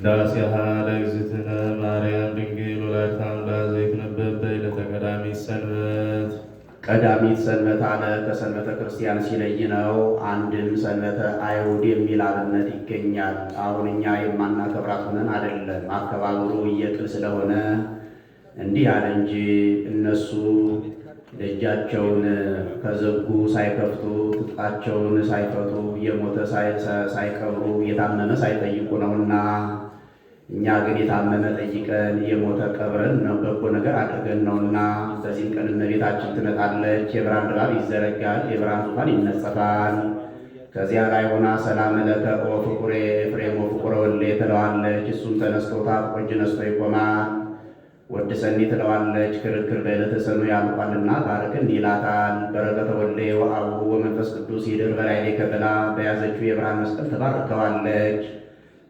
ዳሴሃ ለእግዝእትነ ማርያም ድንግል ወላዲተ አምላክ ዘይትነበብ በዕለተ ቀዳሚት ሰንበት። ቀዳሚት ሰንበት አለ ከሰንበተ ክርስቲያን ሲለይ ነው። አንድም ሰንበተ አይሁድ የሚል አብነት ይገኛል። አሁን እኛ የማናከብራት ሆነን አይደለም፣ አከባበሩ እየጥል ስለሆነ እንዲህ አለ እንጂ እነሱ ደጃቸውን ከዘጉ ሳይከፍቱ ትጥቃቸውን ሳይፈቱ የሞተ ሳይቀብሩ የታመመ ሳይጠይቁ ነውና፣ እኛ ግን የታመመ ጠይቀን የሞተ ቀብረን ነው በጎ ነገር አድርገን ነውና። በዚህም ቀን እመቤታችን ትመጣለች፣ የብርሃን ድባብ ይዘረጋል፣ የብርሃን ዙፋን ይነጸፋል። ከዚያ ላይ ሆና ሰላም ለከ ኦ ፍቁሬ ኤፍሬም ወፍቁረ ወልዴ ትለዋለች። እሱም ተነስቶ ታጥቆ እጅ ነስቶ ይቆማል። ወድ ሰኒ ትለዋለች። ክርክር በዕለተ ሰኑይ ያልቋልና ባርክን ይላታል። በረከተ ወልዴ ወአቡሁ ወመንፈስ ቅዱስ ይድር በላዕሌከ ብላ በያዘችው የብርሃን መስቀል ተባርከዋለች።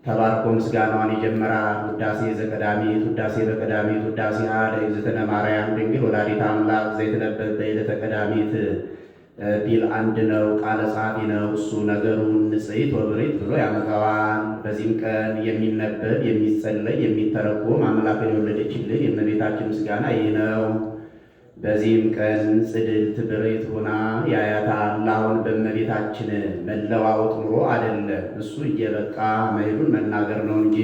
ተባርኮ ምስጋናዋን ይጀምራል። ውዳሴ ዘቀዳሚት ውዳሴ በቀዳሚት ውዳሴ ለእግዝእትነ ማርያም ድንግል ወላዲተ አምላክ ዘይትነበብ በዕለተ ቀዳሚት ቢል አንድ ነው፣ ቃለ ጸሐፊ ነው። እሱ ነገሩን ንጽሕት ወብሬት ብሎ ያመጣዋል። በዚህም ቀን የሚነበብ የሚጸለይ የሚተረጎም አምላክን የወለደችልን የእመቤታችን ምስጋና ይህ ነው። በዚህም ቀን ጽድልት ብሬት ሆና ያያታል። አሁን በእመቤታችን መለዋወጥ ኑሮ አይደለም፣ እሱ እየበቃ መሄዱን መናገር ነው እንጂ።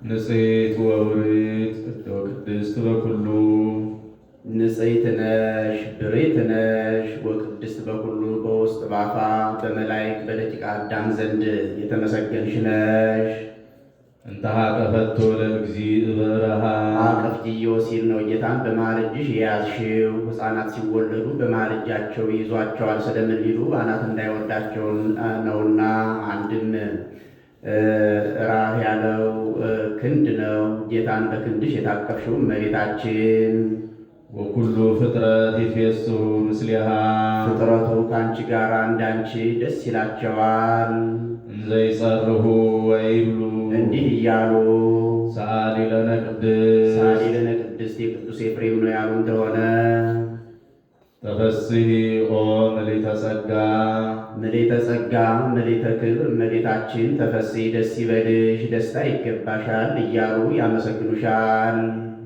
ንጽሕት ወብሬት ወቅድስት በኩሉ ንጽሕት ነሽ ብሬት ነሽ ወቅድስት በኩሉ በውስጥ ባፋ በመላእክት በደቂቀ አዳም ዘንድ የተመሰገንሽ ነሽ። እንተ ሀቀፈቶ ለእግዚእ በረሃ አቀፍትዮ ሲል ነው ጌታን በመሃል እጅሽ የያዝሽው። ሕፃናት ሲወለዱ በመሃል እጃቸው ይዟቸዋል ስለምን ቢሉ አናት እንዳይወርዳቸው ነውና። አንድም ራህ ያለው ክንድ ነው። ጌታን በክንድሽ የታቀፍሽው እመቤታችን። ወኩሉ ፍጥረት ይፌስሑ ምስሌሃ ፍጥረቱ ከአንቺ ጋር እንዳንቺ ደስ ይላቸዋል። እንዘ ይጸርሁ ወይብሉ እንዲህ እያሉ ሰአሊ ለነ ቅድስት ሰአሊ ለነ ቅድስት የቅዱስ ኤፍሬም ነው ያሉ እንደሆነ ተፈሥሒ ኦ ምልዕተ ጸጋ ምልዕተ ጸጋ ምልዕተ ክብር እመቤታችን ተፈሥሒ ደስ ይበልሽ፣ ደስታ ይገባሻል እያሉ ያመሰግኑሻል።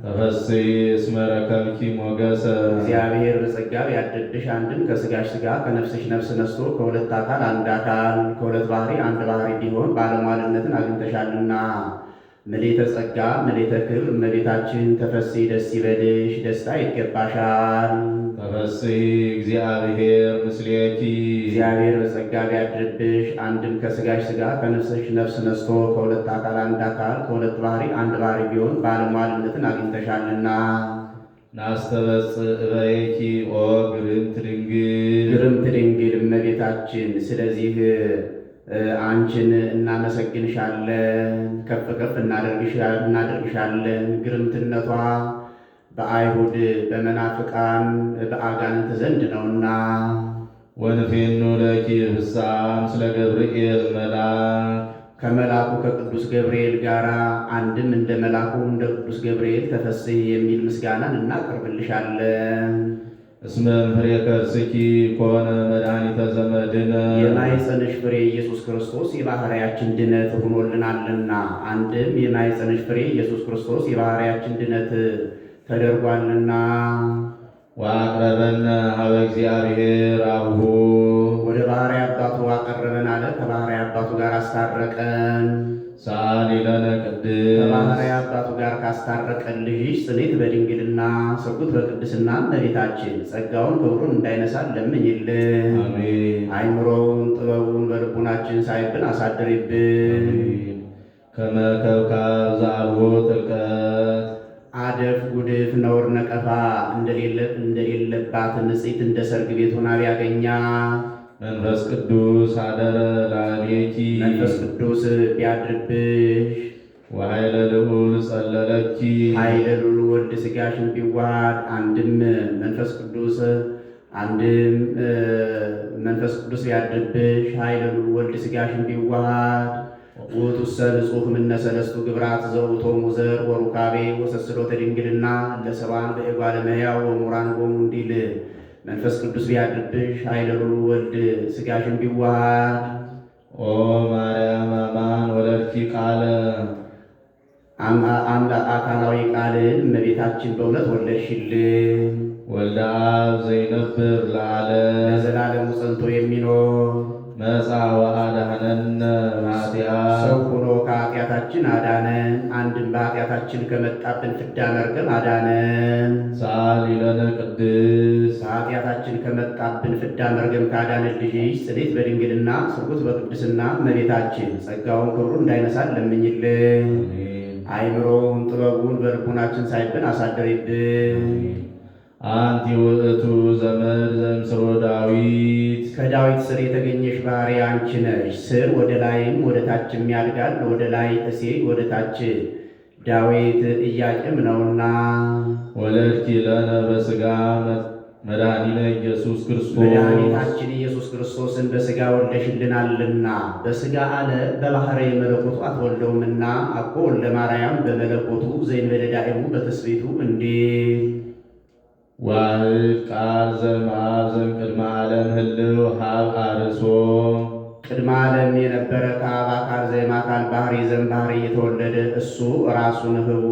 ተፈሥሒ እስመ ረከብኪ ሞገሰ እግዚአብሔር በጸጋ ያደድሽ አንድም ከሥጋሽ ሥጋ ከነፍስሽ ነፍስ ነስቶ ከሁለት አካል አንድ አካል ከሁለት ባሕሪ አንድ ባሕሪ ቢሆን ባለሟልነትን አግኝተሻልና። ምልዕተ ጸጋ ምልዕተ ክብር እመቤታችን ተፈሥሒ ደስ ይበልሽ፣ ደስታ ይገባሻል። ተፈሥሒ እግዚአብሔር ምስሌኪ እግዚአብሔር በጸጋ ቢያድርብሽ አንድም ከሥጋሽ ሥጋ ከነፍስሽ ነፍስ ነስቶ ከሁለት አካል አንድ አካል ከሁለት ባሕሪ አንድ ባሕሪ ቢሆን ባለሟልነትን አግኝተሻልና። ናስተበጽእ እበየኪ ኦ ግርምት ድንግል ግርምት ድንግል እመቤታችን ስለዚህ አንቺን እናመሰግንሻለን፣ ከፍ ከፍ እናደርግሻለን። ግርምትነቷ በአይሁድ በመናፍቃን በአጋንንት ዘንድ ነውና። ወንፌኑ ለኪ ፍስሐ ምስለ ገብርኤል መልአክ ከመልአኩ ከቅዱስ ገብርኤል ጋር አንድም እንደ መልአኩ እንደ ቅዱስ ገብርኤል ተፈሥሒ የሚል ምስጋናን እናቀርብልሻለን። እስመ ፍሬ ከርስኪ ኮነ መድኃኒተ ዘመድነ የማኅፀንሽ ፍሬ ኢየሱስ ክርስቶስ የባሕርያችን ድነት ሆኖልናልና። አንድም የማኅፀንሽ ፍሬ ኢየሱስ ክርስቶስ የባሕርያችን ድነት ተደርጓልና። ወአቅረበነ ሀበ እግዚአብሔር አብሁ ወደ ባሕርይ አባቱ አቀረበን አለ። ከባሕርይ አባቱ ጋር አስታረቀን። ሰአሊ ለነ ቅድስት ከባሕርይ አባቱ ጋር ካስታረቀን ልጅሽ ጽኔት በድንግልና ስርጉት በቅድስና እመቤታችን ጸጋውን ክብሩን እንዳይነሳን ለምኝልን። አሜን። አይምሮውን ጥበቡን በልቡናችን ሳይብን አሳድሪብን። ከመ ከብካብ ዘአልቦ ጥልቀት አደፍ ጉድፍ ነውር ነቀፋ እንደሌለባት ንጽሕት እንደ ሰርግ ቤት ሆና ቢያገኛ መንፈስ ቅዱስ አደረ ላዕሌኪ መንፈስ ቅዱስ ቢያድርብሽ ወኃይለ ልዑል ጸለለኪ ኃይለ ልዑል ወልድ ሥጋሽን ቢዋሃድ አንድም መንፈስ ቅዱስ ቢያድርብሽ ኃይለ ልዑል ወልድ ሥጋሽን ቢዋሃድ ውእቱሰ ንጹሕ እምነ ሰለስቱ ግብራት ዘውእቶሙ ዘር ወሩካቤ ወሰስሎተ ድንግልና ለሰብአን በእጓለ እመሕያው ወሙራን ቦሙ እንዲል መንፈስ ቅዱስ ቢያድርብሽ ኃይለ ሉሉ ወልድ ሥጋሽን ቢዋሃድ ኦ ማርያም አማን ወለድኪ ቃለ አካላዊ ቃልን እመቤታችን በእውነት ወለድሽልን። ወልደ አብ ዘይነብር ለዓለም ለዘላለሙ ጸንቶ የሚኖር መጽአ ወአድኀነነ እምኃጢአት ሰው ሆኖ ከኃጢአታችን አዳነን። አንድም በኃጢአታችን ከመጣብን ፍዳ መርገም አዳነን። ሰአሊ ለነ ቅድስት በኃጢአታችን ከመጣብን ፍዳ መርገም ካዳነን ልጅሽ ጽኔት በድንግልና ስርጉት በቅድስና እመቤታችን ጸጋውን ክብሩን እንዳይነሳን ለምኝልን። አይምሮውን ጥበቡን በልቡናችን ሳይብን አሳደሪብን። አንቲ ውእቱ ዘመድ ዘእምስሮ ዳዊት ከዳዊት ስር የተገኘሽ ባሕርይ አንቺ ነሽ። ስር ወደ ላይም ወደ ታችም ያድጋል። ወደ ላይ እሴይ ወደ ታች ዳዊት ኢያቄም ነውና። ወለድኪ ለነ በሥጋ መድኃኒነ ኢየሱስ ክርስቶስ መድኃኒታችን ኢየሱስ ክርስቶስን በሥጋ ወልደሽልናልና። በሥጋ አለ በባሕርይ መለኮቱ አትወልደውምና። አኮ ወልደ ማርያም በመለኮቱ ዘእንበለ ዳእሙ በትስብእቱ እንዲል ዋህድ ቃል ዘእምአብ ዘእምቅድመ ዓለም ህልው ሀብ አርሶ ቅድመ ዓለም የነበረ ከአብ አካል ዘእምአካል ባሕርይ ዘእምባሕርይ የተወለደ እሱ ራሱን ህቡ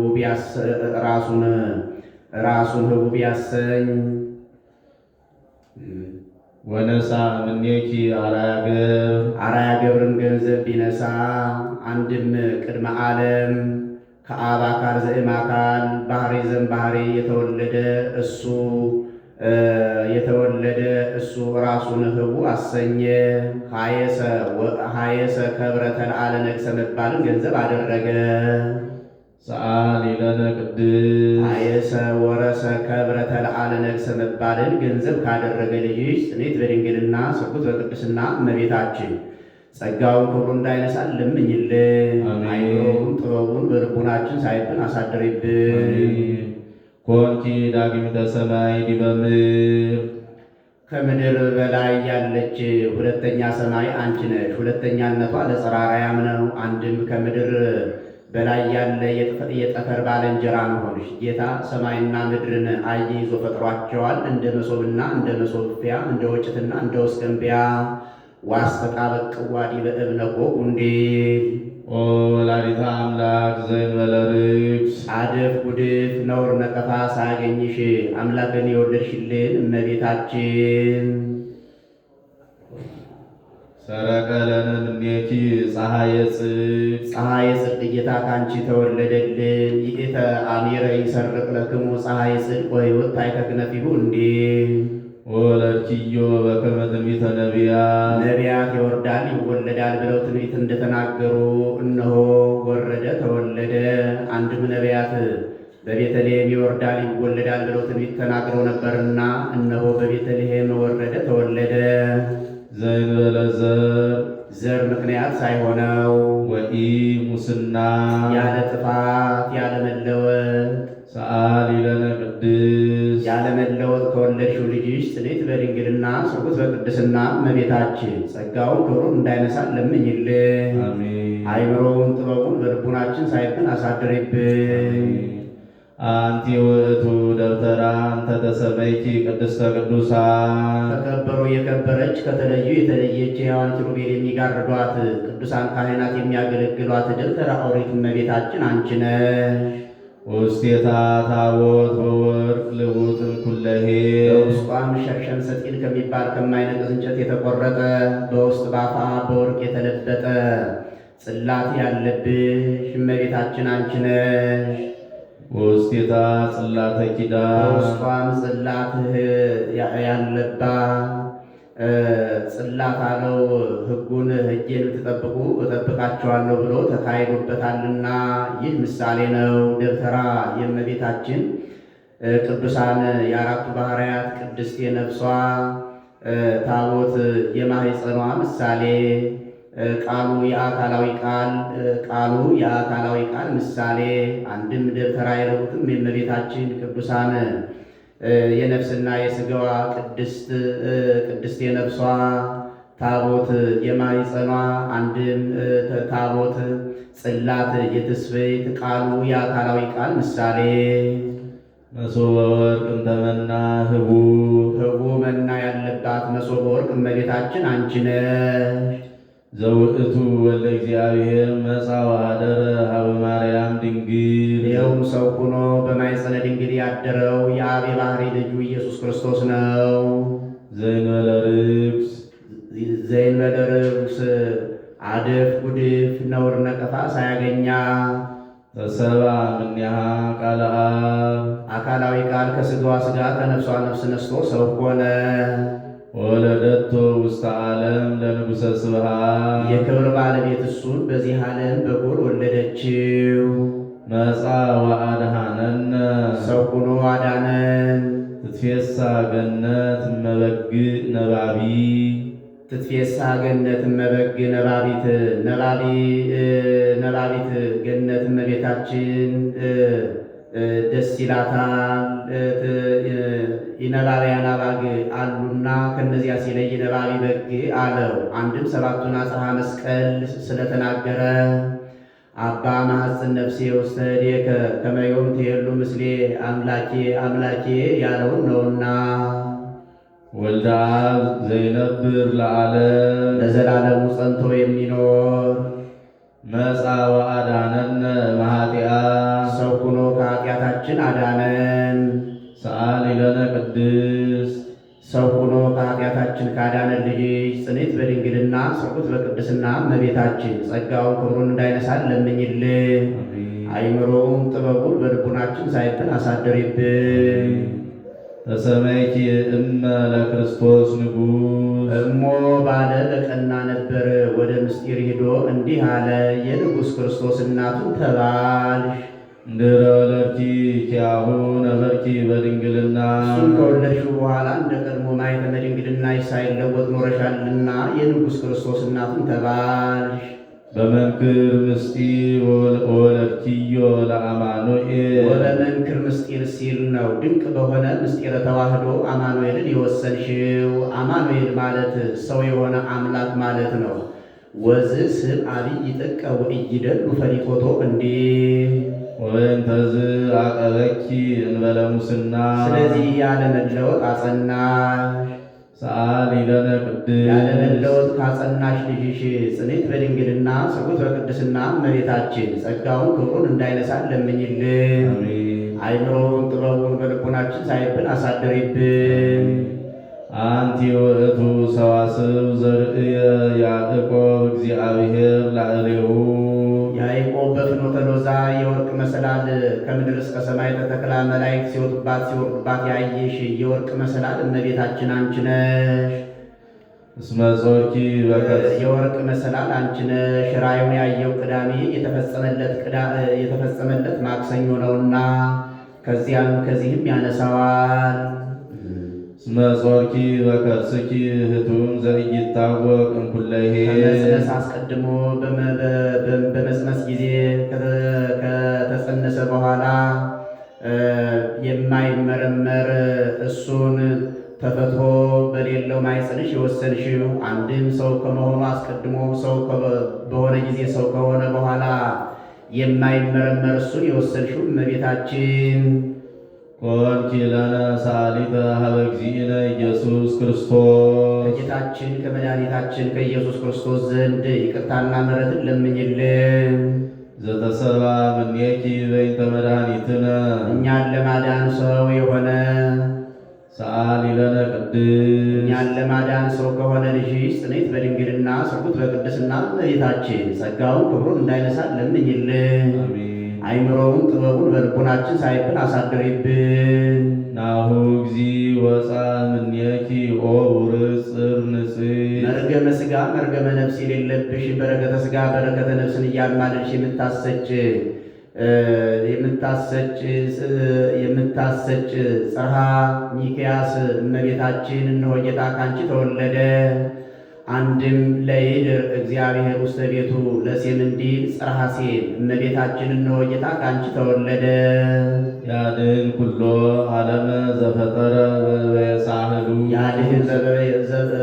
ቢያሰኝ ወነሳ እምኔኪ አርአያ ገብርን ገንዘብ ቢነሳ። አንድም ቅድመ ዓለም ከአብ አካል ዘእምአካል ባሕርይ ዘእምባሕርይ የተወለደ እሱ ራሱን ህቡ አሰኘ። ሀየሰ ከብረ ተለዓለ ነግሰ መባልን ገንዘብ አደረገ። ሰአሊ ለነ ቅድስት ሀየሰ ወረሰ ከብረ ተለዓለ ነግሰ መባልን ገንዘብ ካደረገ ልጅሽ ጽኔት በድንግልና ስርጉት በቅድስና እመቤታችን ጸጋውን ክብሩን እንዳይነሳን ለምኝልን። አይምሮውን ጥበቡን በልቡናችን ሳይብን አሳድሪብን። ኮንቲ ዳግሚተ ሰማይ ዲበ ምድር ከምድር በላይ ያለች ሁለተኛ ሰማይ አንቺ ነሽ። ሁለተኛነቷ ለጽራርያም ነው። አንድም ከምድር በላይ ያለ የጠፈር ባልንጀራ መሆንሽ ጌታ ሰማይና ምድርን አያይዞ ፈጥሯቸዋል። እንደ መሶብና እንደ መሶብፊያ እንደ ወጭትና እንደ ወስከንቢያ ዋስተጣበቅ ቅዋዲ በእብነቆ እንዲል ኦ ወላዲተ አምላክ ዘእንበለ ርግስ አደፍ ጉድፍ ነውር ነቀፋ ሳያገኝሽ አምላክን የወለድሽልን እመቤታችን ሰረቀ ለነ እምኔኪ ፀሐየ ጽድቅ ጌታ ካንቺ ተወለደልን። ይእተ አሚረ ይሰርቅ ለክሙ ፀሐየ ጽድቅ ወሕይወት ታሕተ ክነፊሁ እንዲል ወለድኪዮ በከመ ትንቢተ ነቢያት ይወርዳል ይወለዳል ብለው ትንቢት እንደተናገሩ እነሆ ወረደ ተወለደ። አንድም ነቢያት በቤተልሔም ይወርዳል ይወለዳል ብለው ትንቢት ተናግረው ነበርና እነሆ በቤተልሔም ወረደ ተወለደ። ዘእንበለ ዘር ምክንያት ሳይሆነው ወኢ ሙስና ያለ ጥፋት ያለ መለወጥ ሰአሊ ለነ ቅድስት ያለ መለወጥ ከወለድሽው ልጅሽ ጽኔት በድንግልና ስርጉት በቅድስና እመቤታችን ጸጋውን ክብሩን እንዳይነሳን ለምኝልን። አይምሮውን ጥበቡን በልቡናችን ሳይብን አሳድሪብን። አንቲ ውእቱ ደብተራ እንተ ተሰመይኪ ቅድስተ ቅዱሳን ከከበሩ የከበረች ከተለዩ የተለየች የሕያዋን ኪሩቤል የሚጋርዷት ቅዱሳን ካህናት የሚያገለግሏት ደብተራ ኦሪት እመቤታችን አንቺ ነሽ። ውስቴታ ታቦት በወርቅ ልውጥ ኩለሄ በውስጧም ሸርሸም ሰጢን ከሚባል ከማይነቅዝ እንጨት የተቆረጠ በውስጥ ባፋ በወርቅ የተለበጠ ጽላት ያለብሽ እመቤታችን አንቺ ነሽ። ውስቴታ ጽላተ ኪዳን በውስጧም ጽላት ያለባ ጽላት አለው ሕጉን ሕጌን ብትጠብቁ እጠብቃቸዋለሁ ብሎ ተካሂዶበታልና ይህ ምሳሌ ነው። ደብተራ የእመቤታችን ቅዱሳን የአራቱ ባሕርያት ቅድስት የነፍሷ ታቦት የማኅፀኗ ምሳሌ ቃሉ የአካላዊ ቃል ምሳሌ አንድም ደብተራ የለውትም የእመቤታችን ቅዱሳን የነፍስና የሥጋዋ ቅድስት የነፍሷ ታቦት የማኅፀኗ አንድም ታቦት ጽላት የትስብእት ቃሉ የአካላዊ ቃል ምሳሌ መሶበ ወርቅ እንተመና ህቡ መና ያለባት መሶበ ወርቅ እመቤታችን አንቺ ነሽ። ዘውእቱ ወልደ እግዚአብሔር መጻ ወኀደረ ሀበ ማርያም ድንግል። ይኸውም ሰው ሆኖ በማኅፀነ ድንግል ያደረው የአብ የባሕሪ ልጁ ኢየሱስ ክርስቶስ ነው። ዘእንበለ ርኩስ አድፍ ጉድፍ ነውር ነቀፋ ሳያገኛ ተሰብአ እምኔሃ ቃለ አብ። አካላዊ ቃል ከሥጋዋ ሥጋ ከነፍሷ ነፍስ ነስቶ ሰው ሆነ። ወለደቶ ውስተ ዓለም ለንጉሠ ስብሐት። የክብር ባለቤት እሱን በዚህ ዓለም በኩር ወለደችው። መጻ ወአድኀነነ ሰው ሆኖ አዳነን። ትትፌሳ ገነት እመበግዕ ነባቢ። ትትፌሳ ገነት እመበግዕ ነባቢት ነባቢት ገነት እመቤታችን ደስ ይላታል። የነባቢያን አባግ አሉና ከነዚያ ሲለይ ነባቢ በግ አለው። አንድም ሰባቱን አጽርሐ መስቀል ስለተናገረ አባ ማኅፀን ነፍሴ ውስተ እዴከ ከመ ዮም ትሄሉ ምስሌ አምላኬ አምላኬ ያለውን ነውና። ወልደ አብ ዘይነብር ለዓለም ለዘላለሙ ጸንቶ የሚኖር መጻ ወአድኀነነ እምኃጢአት። ሰው ሆኖ ከኃጢአታችን አዳነን። ሰአሊ ለነ ቅድስት። ሰው ሆኖ ከኃጢአታችን ካዳነን ልጅ ጽኔት በድንግልና ስርጉት በቅድስና እመቤታችን ጸጋውን ክብሩን እንዳይነሳን ለምኝልን። አይምሮውን ጥበቡን በልቡናችን ሳይብን አሳደሪብን። ተሰመይኪ እመ ለክርስቶስ ንጉሥ። እሞ ባለ በቀና ነበር። ወደ ምስጢር ሂዶ እንዲህ አለ፣ የንጉሥ ክርስቶስ እናቱን ተባልሽ። እንድኅረ ወለድኪ ኪያሁ ነበርኪ በድንግልና። እሱን ከወለድሽው በኋላ እንደ ቀድሞ ማኅተመ ድንግልናሽ ሳይለወጥ ኖረሻልና የንጉሥ ክርስቶስ እናቱን ተባልሽ። በመንክር ምስጢር ወለድኪዮ ለአማኑኤል። ወበመንክር ምስጢር ሲል ነው። ድንቅ በሆነ ምስጢረ ተዋህዶ አማኑኤልን የወሰንሽው። አማኑኤል ማለት ሰው የሆነ አምላክ ማለት ነው። ወዝ ስም አብይ ጥቀ ወኢይደሉ ፈሊጦቶ እንዲህ ወእንተዝ አቀበኪ እንበለ ሙስና። ስለዚህ ያለመለወጥ አጸናሽ። ሰአሊ ለነ ቅድስት። ያለመለወጥ ካጸናሽ ልጅሽ ጽኔት በድንግልና ስርጉት በቅድስና እመቤታችን ጸጋውን ክብሩን እንዳይነሳን ለምኝልን። አይምሮውን ጥበቡን በልቡናችን ሳይብን አሳደሪብን። አንቲ ውእቱ ሰዋስው ዘርእየ ያዕቆብ እግዚአብሔር ላዕሌሁ። ያዕቆብ በፍኖተ ሎዛ የወርቅ መሰላል ከምድር እስከ ሰማይ ተተክላ መላእክት ሲወጡባት ሲወርዱባት ያየሽ የወርቅ መሰላል እመቤታችን አንቺ ነሽ። እስመ ጾርኪ በከርሥ። የወርቅ መሰላል አንቺ ነሽ። ራእዩን ያየው ቅዳሜ የተፈጸመለት ማክሰኞ ነውና ከዚያም ከዚህም ያነሳዋል። እስመ ጾርኪ በከርስኪ ህቱም ዘኢይታወቅ እምኩለሄ። ከመጽነስ አስቀድሞ በመጽነስ ጊዜ ከተጸነሰ በኋላ የማይመረመር እሱን ተፈትሮ በሌለው ማኅፀንሽ የወሰንሽው አንድም ሰው ከመሆኑ አስቀድሞ ሰው በሆነ ጊዜ ሰው ከሆነ በኋላ የማይመረመር እሱን የወሰንሽው እመቤታችን ኮንኪ ለነ ሰአሊተ ሀበ እግዚእነ ኢየሱስ ክርስቶስ። ከጌታችን ከመድኃኒታችን ከኢየሱስ ክርስቶስ ዘንድ ይቅርታና ምሕረትን ለምኝልን። ዘተሰባ እምኔኪ በእንተ መድኃኒትነ። እኛን ለማዳን ሰው የሆነ ሰአሊ ለነ ቅድስት። እኛን ለማዳን ሰው ከሆነ ልጅሽ ጽኔት በድንግልና ስርጉት በቅድስና እመቤታችን ጸጋውን ክብሩን እንዳይነሳን ለምኝልን። አይምሮውን ጥበቡን በልቡናችን ሳይብን አሳድሪብን። ናሁ እግዚእ ወፃ እምኔኪ ኦ ቡርጽ ጽር ንጽሕት። መርገመ ሥጋ መርገመ ነፍስ የሌለብሽ በረከተ ሥጋ በረከተ ነፍስን እያማለድሽ የምታሰጭ ጽርሐ ሚክያስ እመቤታችን እነሆ ጌታ ካንቺ ተወለደ። አንድም ለይድር እግዚአብሔር ውስተ ቤቱ ለሴም እንዲል ጽርሐ ሴም እመቤታችን እነሆ ጌታ ካንቺ ተወለደ። ያድኅን ኩሎ ዓለመ ዘፈጠረ በበየሳህሉ። ያድኅን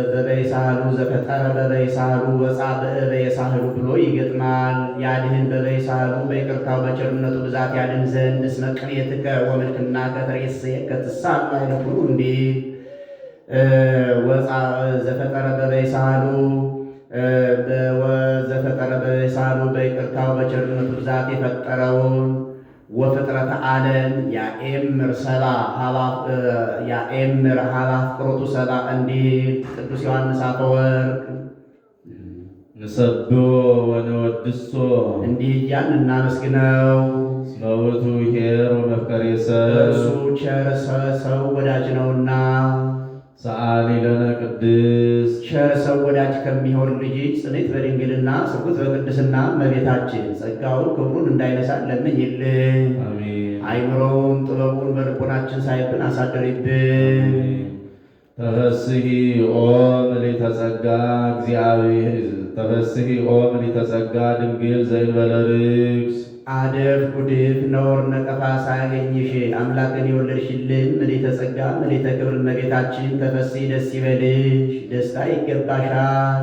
በበየሳህሉ ዘፈጠረ በበይሳህሉ ወጻብዕ በየሳህሉ ብሎ ይገጥማል። ያድህን በበይሳህሉ በይቅርታው በቸርነቱ ብዛት ያድን ዘንድ እስመ ቅኔትከ ወምልክናከ ተሬስየከ ትሳሉ አይለኩሉ እንዲል ዘፈጠረ በበይሳህሉ ዘፈጠረ በበይሳህሉ በይቅርታው በቸርነቱ ብዛት የፈጠረውን ወፍጥረተ ዓለም ያኤምር ሀባ ፍቅሮቱ ሰባ እንዲል ቅዱስ ዮሐንስ አፈወርቅ ንሰብሖ ወነወድሶ እንዲህ እያልን እናመስግነው። እስመ ውእቱ ኄር ወመፍቀሬ ሰብ እርሱ ቸር ሰው ወዳጅ ነውና። ሰአሊ ለነ ቅድስት ቸር ሰው ወዳጅ ከሚሆን ልጅ ጽንዕት በድንግልና ስርጉት በቅድስና እመቤታችን ጸጋውን ክብሩን እንዳይነሳን ለምኝልን። አሜን። አይምሮውን ጥበቡን በልቦናችን ሳይብን አሳደሪብን። ተፈስሒ ኦ ምልዕተ ጸጋ እግዚአብሔር ተፈስሒ ኦ ምልዕተ ጸጋ ድንግል ዘእንበለ ርክስ አደፍ ጉድፍ ነውር ነቀፋ ሳያገኝሽ አምላክን የወለድሽልን ምልዕተ ጸጋ ምልዕተ ክብር እመቤታችን ተፈሥሒ ደስ ይበልሽ፣ ደስታ ይገባሻል።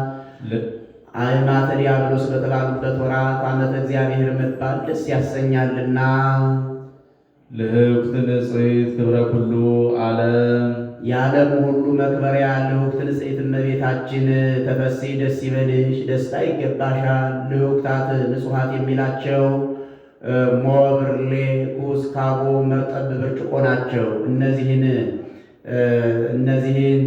አእማተ ዲያብሎስ በተባሉበት ወራት ዓመተ እግዚአብሔር መባል ደስ ያሰኛልና። ልህብት ንጽሕት ክብረ ኩሉ ዓለም የዓለሙ ሁሉ መክበሪያ ልሁክት ንጽሕት እመቤታችን ተፈሥሒ ደስ ይበልሽ፣ ደስታ ይገባሻል። ልሁክታት ንጹሐት የሚላቸው ሞ፣ ብርሌ፣ ኩስ፣ ካቦ፣ መርጠብ፣ ብርጭቆ ናቸው። እነዚህን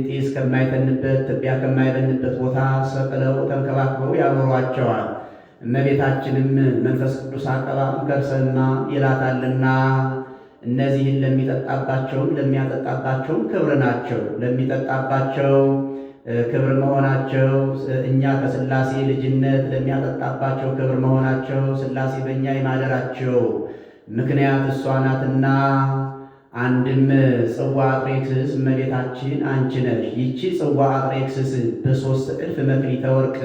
ጢስ ከማይተንበት ትቢያ ከማይበንበት ቦታ ሰቅለው ተንከባክበው ያኖሯቸዋል። እመቤታችንም መንፈስ ቅዱስ አቀባም ከርሰና ይላታልና እነዚህን ለሚጠጣባቸውም ለሚያጠጣባቸውም ክብር ናቸው። ለሚጠጣባቸው ክብር መሆናቸው እኛ ከሥላሴ ልጅነት ለሚያጠጣባቸው ክብር መሆናቸው ሥላሴ በእኛ የማደራቸው ምክንያት እሷ ናትና። አንድም ጽዋ አጥሬክስስ እመቤታችን አንቺ ነሽ። ይቺ ጽዋ አጥሬክስስ በ3 እልፍ መክሊተ ወርቅ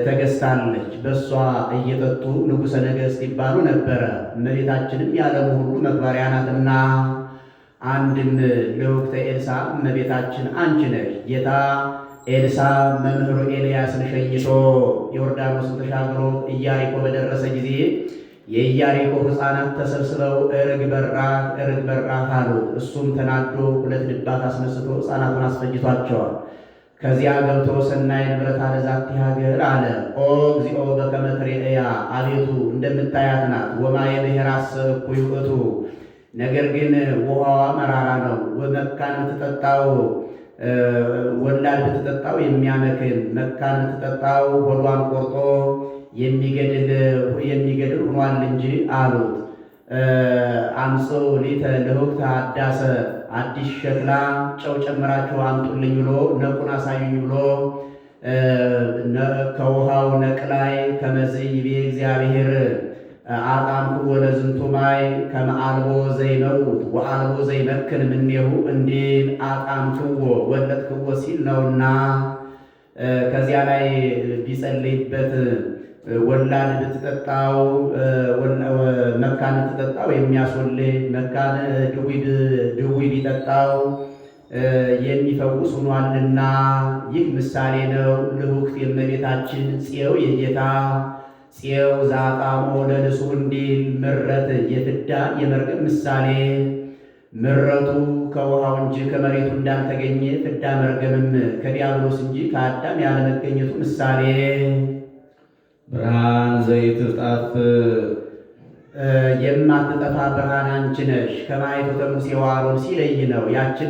ተገዝታለች። በእሷ እየጠጡ ንጉሠ ነገሥት ይባሉ ነበረ። እመቤታችንም የዓለሙ ሁሉ መክበሪያ ናትና። አንድም ልውክተ ኤልሳ እመቤታችን አንቺ ነሽ። ጌታ ኤልሳ መምህሩ ኤልያስን ሸኝቶ ዮርዳኖስን ተሻግሮ ኢያሪኮ በደረሰ ጊዜ የኢያሪኮ ሕፃናት ተሰብስበው እርግ በራህ አሉት። እሱም ተናዶ 2 ድባት አስነስቶ ሕፃናቱን አስፈጅቷቸዋል። ከዚያ ገብቶ ሰናይ ንብረት አለ ዛቲ ሀገር አለ። ኦ እግዚኦ በከመ ትሬእያ አቤቱ እንደምታያት ናት። ወማየ ብሔራሰ እኩይ ውእቱ ነገር ግን ውሃዋ መራራ ነው። መካን ብትጠጣው ወላድ ብትጠጣው የሚያመክን መካን ብትጠጣው ሆዷን ቆርጦ የሚገድል ሆኗል እንጂ አሉት። አምፀው ሊተ ልሁክተ አዳሰ አዲስ ሸክላ ጨው ጨምራችሁ አምጡልኝ ብሎ ነቁን አሳዩኝ ብሎ ከውሃው ነቅ ላይ ከመዝይ ቤ እግዚአብሔር አጣምኩ ወለዝንቱ ማይ ከመአልቦ ዘይመውት ወአልቦ ዘይመክን ምኔሁ እንዲል አጣምክዎ ወለጥክዎ ሲል ነውና ከዚያ ላይ ቢጸልይበት ወላድ ብትጠጣው መካን ብትጠጣው የሚያስወልድ መካን ድዊ ቢጠጣው የሚፈውስ ሆኗልና ይህ ምሳሌ ነው። ልሁክት የእመቤታችን ጽየው የጌታ ጽየው ዛጣሞ ለንሱ እንዲል ምረት የፍዳ የመርገም ምሳሌ ምረቱ ከውሃው እንጂ ከመሬቱ እንዳልተገኘ ፍዳ መርገምም ከዲያብሎስ እንጂ ከአዳም ያለመገኘቱ ምሳሌ ብርሃን ዘይትጣፍ የማትጠፋ ብርሃን አንቺ ነሽ። ከማኅቶተ ሙሴ ወአሮን ሲለይ ነው። ያችን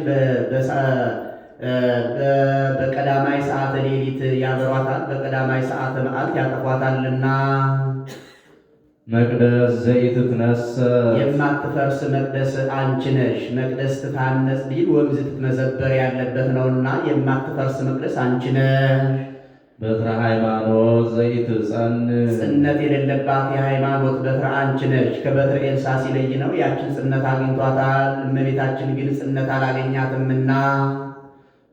በቀዳማይ ሰዓተ ሌሊት ያበሯታል፣ በቀዳማይ ሰዓተ መዓልት ያጠፏታልና። መቅደስ ዘይትትነሰ የማትፈርስ መቅደስ አንቺ ነሽ። መቅደስ ትታነጽ ቢል ወንዝ ትትመዘበር ያለበት ነውና የማትፈርስ መቅደስ አንቺ ነሽ። በትረ ሃይማኖት ዘይትጸንዕ ጽነት የሌለባት የሃይማኖት በትረ አንቺ ነሽ። ከበትረ ኤልሳ ሲለይ ነው። ያችን ጽነት አግኝቷታል። እመቤታችን ግን ጽነት አላገኛትምና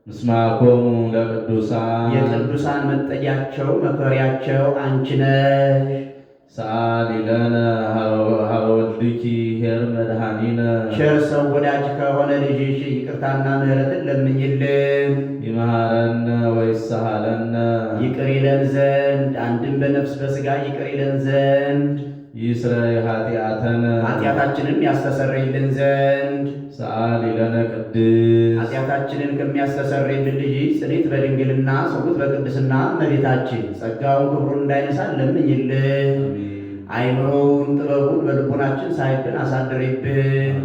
ምስማኮሙ ለቅዱሳን የቅዱሳን መጠጊያቸው መክበሪያቸው አንቺ ነሽ። ሰአሊ ለነ ሀበወልድኪ ኄር መድኃኒነ ቸር ሰው ወዳጅ ከሆነ ልጅሽ ይቅርታና ምሕረትን ለምኝልን። ይመሃረነ ወይሳሃለነ ይቅር ይለን ዘንድ አንድም በነፍስ በሥጋ ይቅር ይለን ዘንድ ይስረይ ኃጢአተነ ኃጢአታችንን ያስተሰርይልን ዘንድ ሰአሊ ለነ ቅድስ ኃጢአታችንን ከሚያስተሰርይልን ልጅ ጽኔት በድንግልና ስውት በቅድስና እመቤታችን ጸጋውን ክብሩን እንዳይነሳን ለምኝልን። አይምሮውን ጥበቡን በልቦናችን ሳይብን አሳድሪብን።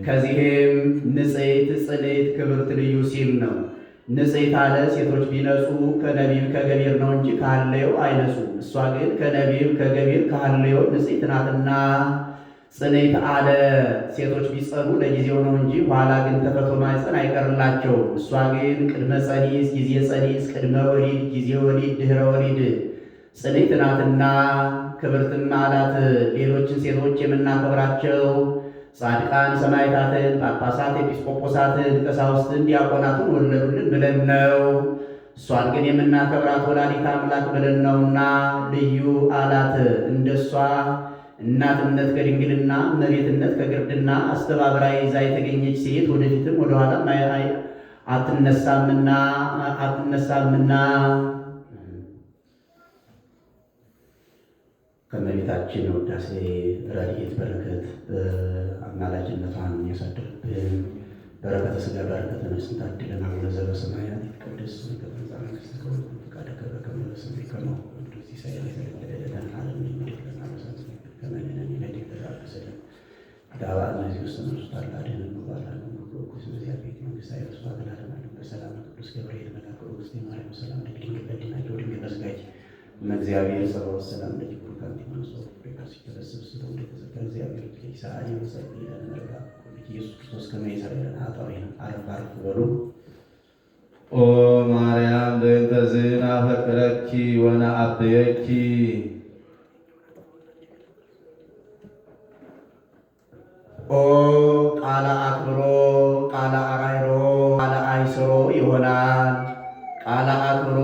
ከዚህም ንጽሕት ጽኔት ክብርት ልዩ ሲል ነው። ንጽሕት አለ ሴቶች ቢነጹ ከነቢብ ከገቢር ነው እንጂ ከሐሌው አይነጹ። እሷ ግን ከነቢብ ከገቢር ከሐሌው ንጽሕት ናትና። ጽኔት አለ ሴቶች ቢጸኑ ለጊዜው ነው እንጂ ኋላ ግን ተፈቶ ማኅፀን አይቀርላቸውም። እሷ ግን ቅድመ ጸኒስ፣ ጊዜ ጸኒስ፣ ቅድመ ወሊድ፣ ጊዜ ወሊድ፣ ድኅረ ወሊድ ጽኔት ናትና። ክብርትም አላት ሌሎችን ሴቶች የምናከብራቸው ጻድቃን ሰማዕታትን፣ ጳጳሳት፣ ኤጲስቆጶሳትን፣ ቀሳውስትን፣ ዲያቆናትን ወለዱልን ብለን ነው። እሷን ግን የምናከብራት ወላዲተ አምላክ ብለን ነውና ልዩ አላት። እንደሷ እናትነት ከድንግልና እመቤትነት ከግርድና አስተባብራ ይዛ የተገኘች ሴት ወደፊትም ወደኋላም አትነሳምና ከእመቤታችን ውዳሴ ረድኤት በረከት አማላጅነቷን ያሳድርብን። በረከተ ሥጋ በረከተ ነፍስ ታድለን። አቡነ ዘበሰማያት ይትቀደስ ስምከ ትምጻእ መንግሥትከ ወይኩን ፈቃድከ በከመ በሰማይ ከማሁ በምድር ሲሳየነ ዘለለዕለትነ ሀበነ ዮም ወኅድግ ለነ ከመ ንሕነኒ ንኅድግ ለዘአበሰለን ኢታብአነ ውስተ መንሱት አድኅነነ ወባልሐነ ወኩሉ ስለዚያ ቤት መንግሥት አይረሱ አገናደና በሰላም ቅዱስ ገብርኤል መልአክ ውስጥ የማርያም ሰላም ለድንግል በድናቸው ድንግል በሥጋች እግዚአብሔር ጸባኦት ሰላም ለጅቡር ካንቲ መንሶር ፍሬካስ ይተበስብ ስለው እንደተዘጋ እግዚአብሔር ልጅ ሰዓት የመሰል ለነረጋ ኢየሱስ ክርስቶስ ከመይሰረን አጣዊና አረፍ አረፍ በሉ። ኦ ማርያም በእንተ ዝናፈቅረኪ ወነአብየኪ ኦ ቃለ አክብሮ ቃለ አራይሮ ቃለ አይስሮ ይሆናል። ቃለ አክብሮ